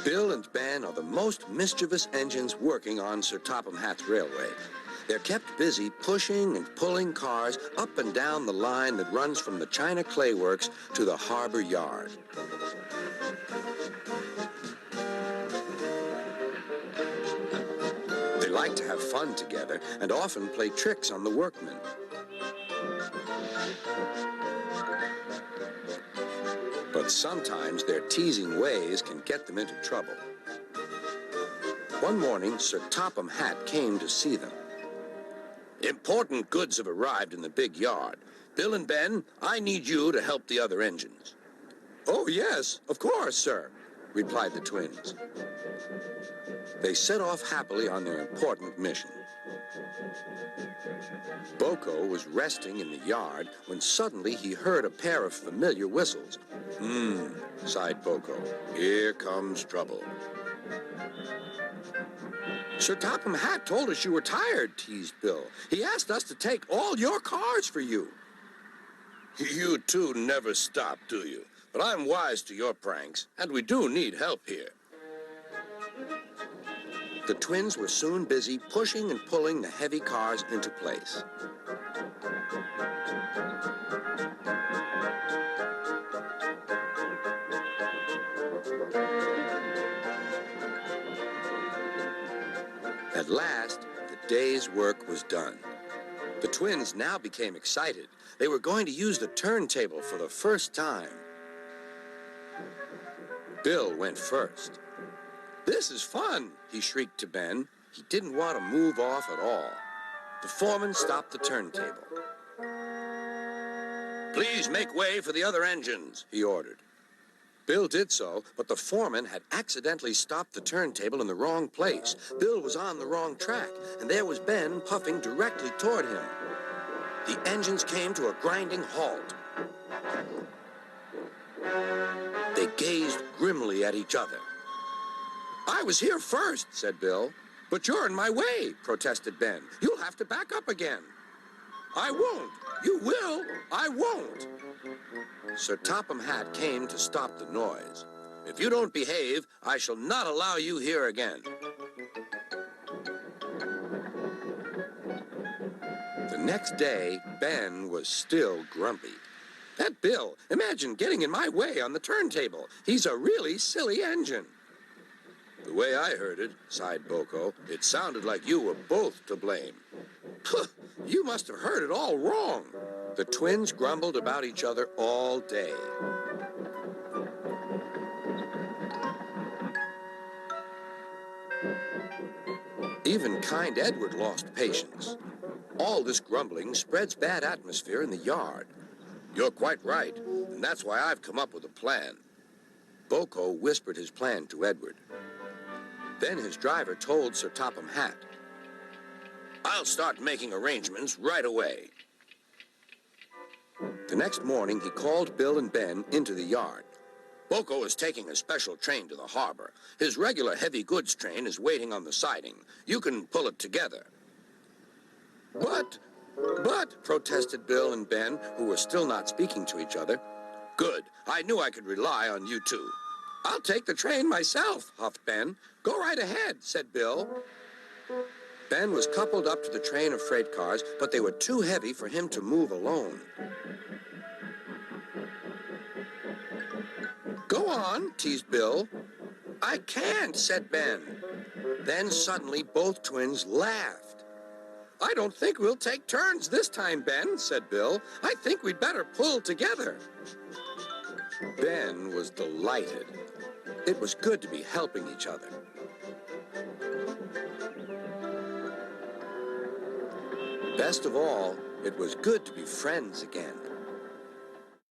Bill and Ben are the most mischievous engines working on Sir Topham Hatt's railway. They're kept busy pushing and pulling cars up and down the line that runs from the China Clay Works to the harbor yard. They like to have fun together and often play tricks on the workmen. But sometimes their teasing ways can get them into trouble. One morning, Sir Topham Hatt came to see them. Important goods have arrived in the big yard. Bill and Ben, I need you to help the other engines. Oh, yes, of course, sir, replied the twins. They set off happily on their important mission. Boco was resting in the yard when suddenly he heard a pair of familiar whistles. Sighed Boco. Here comes trouble. Sir Topham Hatt told us you were tired, teased Bill. He asked us to take all your cars for you. You two never stop, do you? But I'm wise to your pranks, and we do need help here. The twins were soon busy pushing and pulling the heavy cars into place. At last, the day's work was done. The twins now became excited. They were going to use the turntable for the first time. Bill went first. This is fun, he shrieked to Ben. He didn't want to move off at all. The foreman stopped the turntable. Please make way for the other engines, he ordered. Bill did so, but the foreman had accidentally stopped the turntable in the wrong place. Bill was on the wrong track, and there was Ben puffing directly toward him. The engines came to a grinding halt. They gazed grimly at each other. I was here first, said Bill. But you're in my way, protested Ben. You'll have to back up again. I won't. You will. I won't. Sir Topham Hatt came to stop the noise. If you don't behave, I shall not allow you here again. The next day, Ben was still grumpy. That Bill, imagine getting in my way on the turntable. He's a really silly engine. The way I heard it, sighed Boco, it sounded like you were both to blame. You must have heard it all wrong. The twins grumbled about each other all day. Even kind Edward lost patience. All this grumbling spreads bad atmosphere in the yard. You're quite right, and that's why I've come up with a plan. Boco whispered his plan to Edward. Then his driver told Sir Topham Hatt, I'll start making arrangements right away. The next morning, he called Bill and Ben into the yard. Boco is taking a special train to the harbor. His regular heavy goods train is waiting on the siding. You can pull it together. But, protested Bill and Ben, who were still not speaking to each other. Good. I knew I could rely on you two. I'll take the train myself, huffed Ben. Go right ahead, said Bill. Ben was coupled up to the train of freight cars, but they were too heavy for him to move alone. Go on, teased Bill. I can't, said Ben. Then suddenly both twins laughed. I don't think we'll take turns this time, Ben, said Bill. I think we'd better pull together. Ben was delighted. It was good to be helping each other. Best of all, it was good to be friends again.